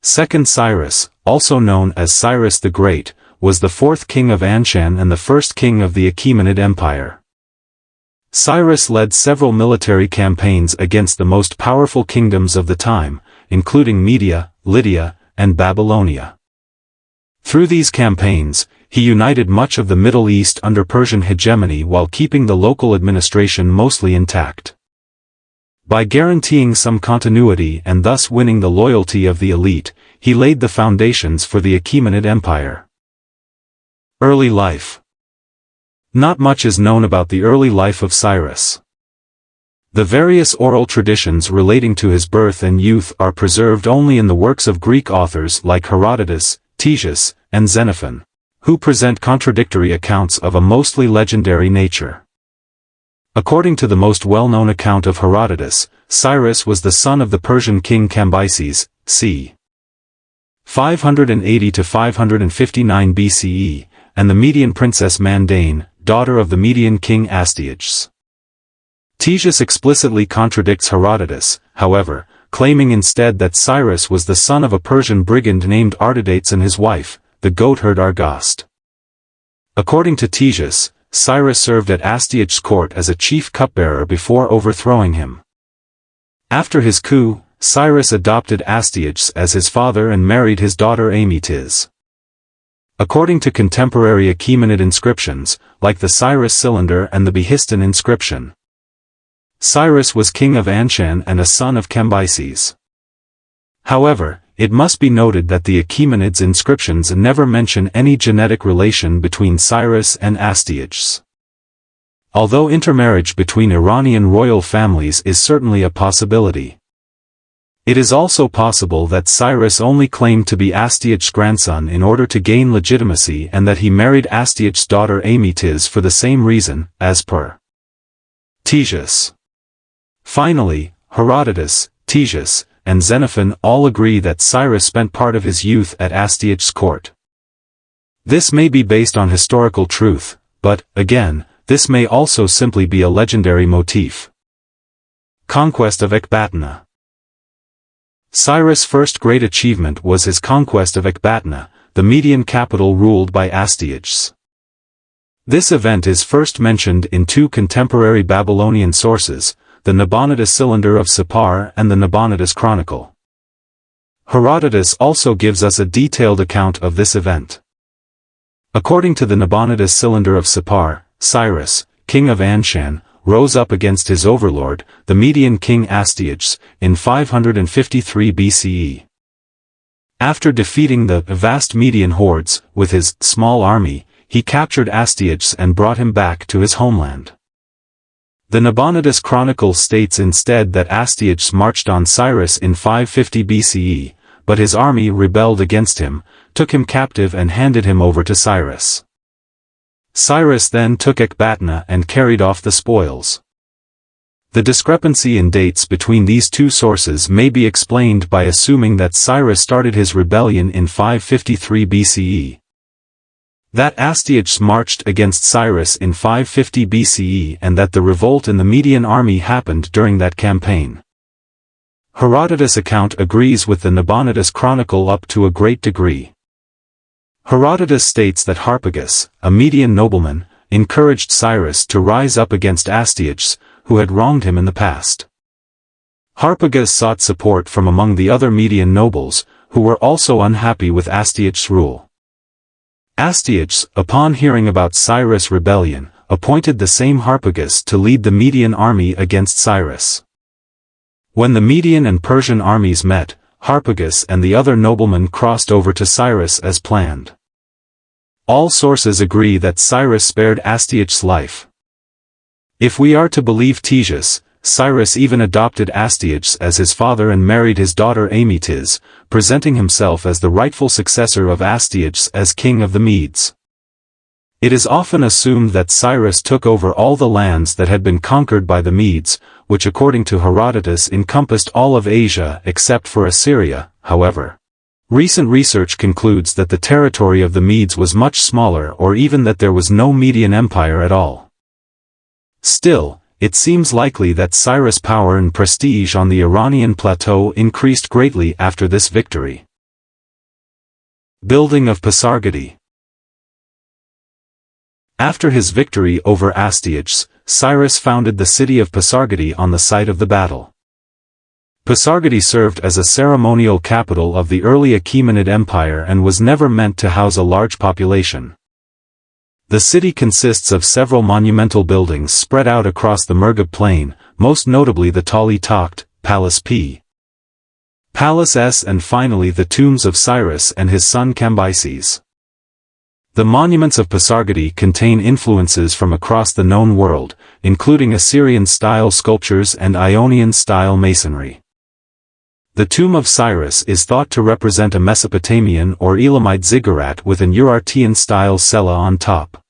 Second Cyrus, also known as Cyrus the Great, was the fourth king of Anshan and the first king of the Achaemenid Empire. Cyrus led several military campaigns against the most powerful kingdoms of the time, including Media, Lydia, and Babylonia. Through these campaigns, he united much of the Middle East under Persian hegemony while keeping the local administration mostly intact. By guaranteeing some continuity and thus winning the loyalty of the elite, he laid the foundations for the Achaemenid Empire. Early life. Not much is known about the early life of Cyrus. The various oral traditions relating to his birth and youth are preserved only in the works of Greek authors like Herodotus, Ctesias, and Xenophon, who present contradictory accounts of a mostly legendary nature. According to the most well-known account of Herodotus, Cyrus was the son of the Persian king Cambyses, c. 580 to 559 BCE, and the Median princess Mandane, daughter of the Median king Astyages. Ctesias explicitly contradicts Herodotus, however, claiming instead that Cyrus was the son of a Persian brigand named Artidates and his wife, the goatherd Argast. According to Ctesias, Cyrus served at Astyages' court as a chief cupbearer before overthrowing him. After his coup, Cyrus adopted Astyages as his father and married his daughter Amytis. According to contemporary Achaemenid inscriptions, like the Cyrus cylinder and the Behistun inscription, Cyrus was king of Anshan and a son of Cambyses. However, it must be noted that the Achaemenids' inscriptions never mention any genetic relation between Cyrus and Astyages. Although intermarriage between Iranian royal families is certainly a possibility, it is also possible that Cyrus only claimed to be Astyages' grandson in order to gain legitimacy and that he married Astyages' daughter Amytis for the same reason, as per Ctesias. Finally, Herodotus, Ctesias, and Xenophon all agree that Cyrus spent part of his youth at Astyages' court. This may be based on historical truth, but, again, this may also simply be a legendary motif. Conquest of Ecbatana. Cyrus' first great achievement was his conquest of Ecbatana, the Median capital ruled by Astyages. This event is first mentioned in two contemporary Babylonian sources, the Nabonidus Cylinder of Sippar and the Nabonidus Chronicle. Herodotus also gives us a detailed account of this event. According to the Nabonidus Cylinder of Sippar, Cyrus, king of Anshan, rose up against his overlord, the Median king Astyages, in 553 BCE. After defeating the vast Median hordes with his small army, he captured Astyages and brought him back to his homeland. The Nabonidus Chronicle states instead that Astyages marched on Cyrus in 550 BCE, but his army rebelled against him, took him captive and handed him over to Cyrus. Cyrus then took Ecbatana and carried off the spoils. The discrepancy in dates between these two sources may be explained by assuming that Cyrus started his rebellion in 553 BCE. That Astyages marched against Cyrus in 550 BCE and that the revolt in the Median army happened during that campaign. Herodotus' account agrees with the Nabonidus Chronicle up to a great degree. Herodotus states that Harpagus, a Median nobleman, encouraged Cyrus to rise up against Astyages, who had wronged him in the past. Harpagus sought support from among the other Median nobles, who were also unhappy with Astyages' rule. Astyages, upon hearing about Cyrus' rebellion, appointed the same Harpagus to lead the Median army against Cyrus. When the Median and Persian armies met, Harpagus and the other noblemen crossed over to Cyrus as planned. All sources agree that Cyrus spared Astyages' life. If we are to believe Ctesias, Cyrus even adopted Astyages as his father and married his daughter Amytis, presenting himself as the rightful successor of Astyages as king of the Medes. It is often assumed that Cyrus took over all the lands that had been conquered by the Medes, which according to Herodotus encompassed all of Asia except for Assyria. However, recent research concludes that the territory of the Medes was much smaller or even that there was no Median Empire at all. Still, it seems likely that Cyrus' power and prestige on the Iranian plateau increased greatly after this victory. Building of Pasargadae. After his victory over Astyages, Cyrus founded the city of Pasargadae on the site of the battle. Pasargadae served as a ceremonial capital of the early Achaemenid Empire and was never meant to house a large population. The city consists of several monumental buildings spread out across the Murghab plain, most notably the Tali Takht, Palace P. Palace S and finally the tombs of Cyrus and his son Cambyses. The monuments of Pasargadae contain influences from across the known world, including Assyrian-style sculptures and Ionian-style masonry. The tomb of Cyrus is thought to represent a Mesopotamian or Elamite ziggurat with an Urartian-style cella on top.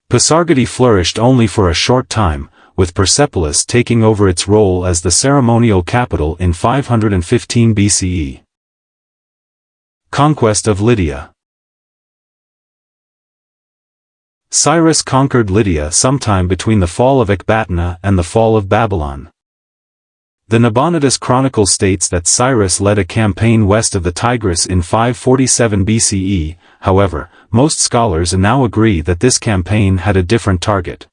Pasargadae flourished only for a short time, with Persepolis taking over its role as the ceremonial capital in 515 BCE. Conquest of Lydia. Cyrus conquered Lydia sometime between the fall of Ecbatana and the fall of Babylon. The Nabonidus Chronicle states that Cyrus led a campaign west of the Tigris in 547 BCE, however, most scholars now agree that this campaign had a different target.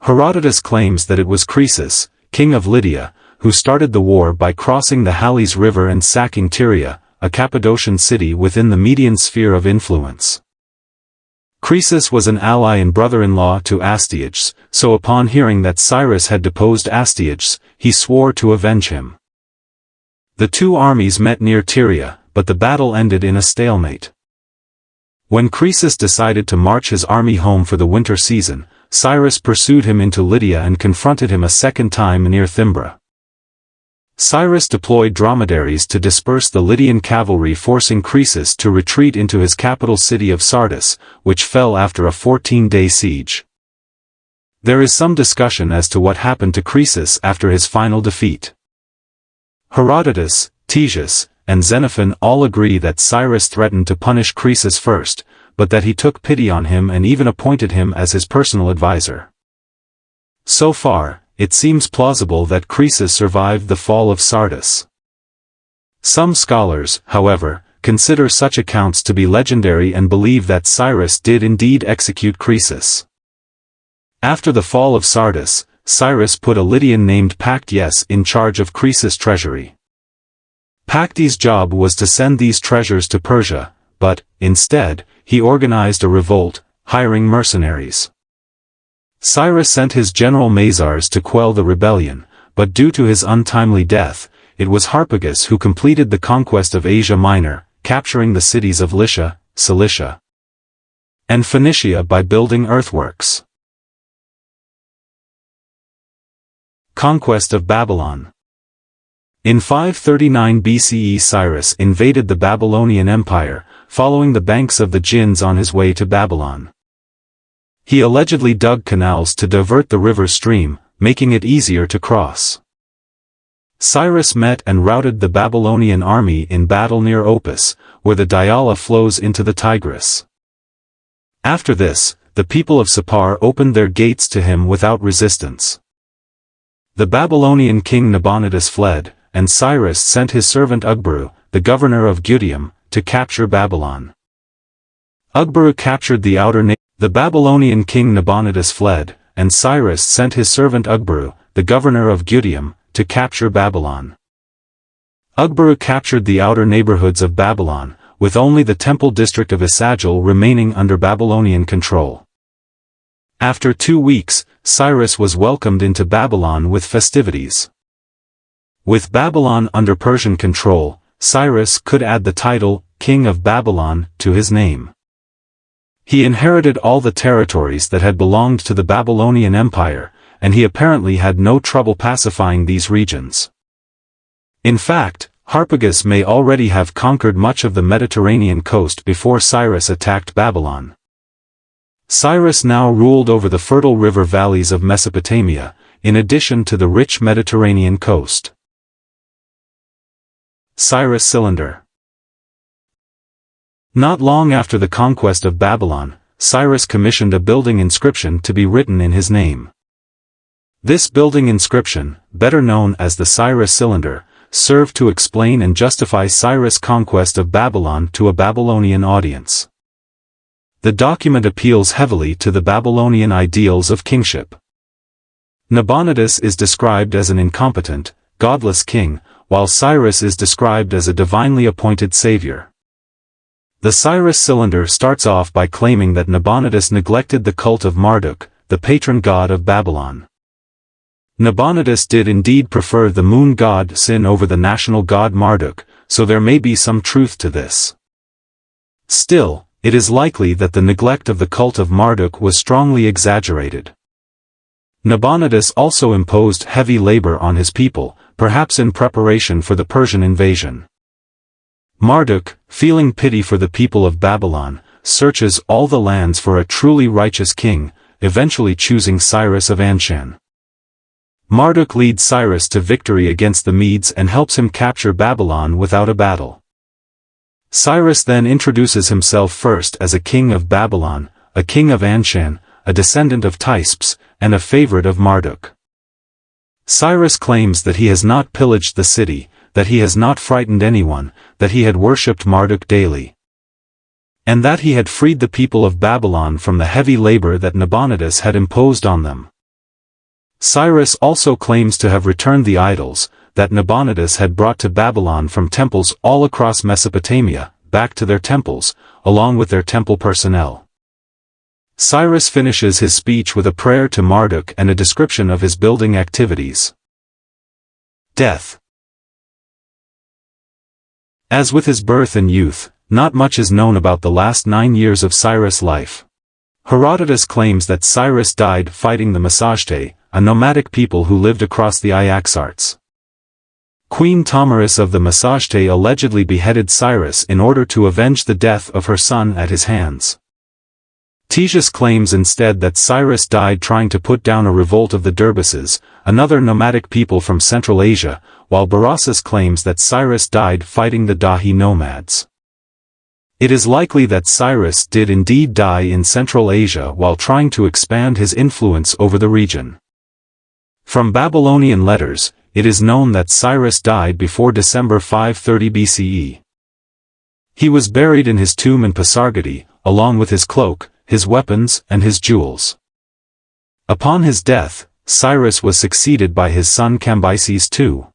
Herodotus claims that it was Croesus, king of Lydia, who started the war by crossing the Halys River and sacking Tyria, a Cappadocian city within the Median sphere of influence. Croesus was an ally and brother-in-law to Astyages, so upon hearing that Cyrus had deposed Astyages, he swore to avenge him. The two armies met near Tyria, but the battle ended in a stalemate. When Croesus decided to march his army home for the winter season, Cyrus pursued him into Lydia and confronted him a second time near Thymbra. Cyrus deployed dromedaries to disperse the Lydian cavalry, forcing Croesus to retreat into his capital city of Sardis, which fell after a 14-day siege. There is some discussion as to what happened to Croesus after his final defeat. Herodotus, Ctesias, and Xenophon all agree that Cyrus threatened to punish Croesus first, but that he took pity on him and even appointed him as his personal advisor. So far, it seems plausible that Croesus survived the fall of Sardis. Some scholars, however, consider such accounts to be legendary and believe that Cyrus did indeed execute Croesus. After the fall of Sardis, Cyrus put a Lydian named Pactyes in charge of Croesus' treasury. Pactyes' job was to send these treasures to Persia, but, instead, he organized a revolt, hiring mercenaries. Cyrus sent his general Mazars to quell the rebellion, but due to his untimely death, it was Harpagus who completed the conquest of Asia Minor, capturing the cities of Lycia, Cilicia, and Phoenicia by building earthworks. Conquest of Babylon. In 539 BCE, Cyrus invaded the Babylonian Empire, following the banks of the Jinns on his way to Babylon. He allegedly dug canals to divert the river's stream, making it easier to cross. Cyrus met and routed the Babylonian army in battle near Opis, where the Diyala flows into the Tigris. After this, the people of Sippar opened their gates to him without resistance. The Babylonian king Nabonidus fled, and Cyrus sent his servant Ugbaru, the governor of Gutium, to capture Babylon. Ugbaru captured the outer The Babylonian king Nabonidus fled, and Cyrus sent his servant Ugbaru, the governor of Gutium, to capture Babylon. Ugbaru captured the outer neighborhoods of Babylon, with only the temple district of Esagil remaining under Babylonian control. After 2 weeks, Cyrus was welcomed into Babylon with festivities. With Babylon under Persian control, Cyrus could add the title, King of Babylon, to his name. He inherited all the territories that had belonged to the Babylonian Empire, and he apparently had no trouble pacifying these regions. In fact, Harpagus may already have conquered much of the Mediterranean coast before Cyrus attacked Babylon. Cyrus now ruled over the fertile river valleys of Mesopotamia, in addition to the rich Mediterranean coast. Cyrus Cylinder. Not long after the conquest of Babylon, Cyrus commissioned a building inscription to be written in his name. This building inscription, better known as the Cyrus Cylinder, served to explain and justify Cyrus' conquest of Babylon to a Babylonian audience. The document appeals heavily to the Babylonian ideals of kingship. Nabonidus is described as an incompetent, godless king, while Cyrus is described as a divinely appointed savior. The Cyrus cylinder starts off by claiming that Nabonidus neglected the cult of Marduk, the patron god of Babylon. Nabonidus did indeed prefer the moon god Sin over the national god Marduk, so there may be some truth to this. Still, it is likely that the neglect of the cult of Marduk was strongly exaggerated. Nabonidus also imposed heavy labor on his people, perhaps in preparation for the Persian invasion. Marduk, feeling pity for the people of Babylon, searches all the lands for a truly righteous king, eventually choosing Cyrus of Anshan. Marduk leads Cyrus to victory against the Medes and helps him capture Babylon without a battle. Cyrus then introduces himself first as a king of Babylon, a king of Anshan, a descendant of Tispes, and a favorite of Marduk. Cyrus claims that he has not pillaged the city, that he has not frightened anyone, that he had worshipped Marduk daily, and that he had freed the people of Babylon from the heavy labor that Nabonidus had imposed on them. Cyrus also claims to have returned the idols that Nabonidus had brought to Babylon from temples all across Mesopotamia, back to their temples, along with their temple personnel. Cyrus finishes his speech with a prayer to Marduk and a description of his building activities. Death. As with his birth and youth, not much is known about the last 9 years of Cyrus' life. Herodotus claims that Cyrus died fighting the Massagetæ, a nomadic people who lived across the Iaxartes. Queen Tomiris of the Massagetæ allegedly beheaded Cyrus in order to avenge the death of her son at his hands. Ctesias claims instead that Cyrus died trying to put down a revolt of the Dervises, another nomadic people from Central Asia, while Berossus claims that Cyrus died fighting the Dahi nomads. It is likely that Cyrus did indeed die in Central Asia while trying to expand his influence over the region. From Babylonian letters, it is known that Cyrus died before December 530 BCE. He was buried in his tomb in Pasargadae, along with his cloak, his weapons, and his jewels. Upon his death, Cyrus was succeeded by his son Cambyses II.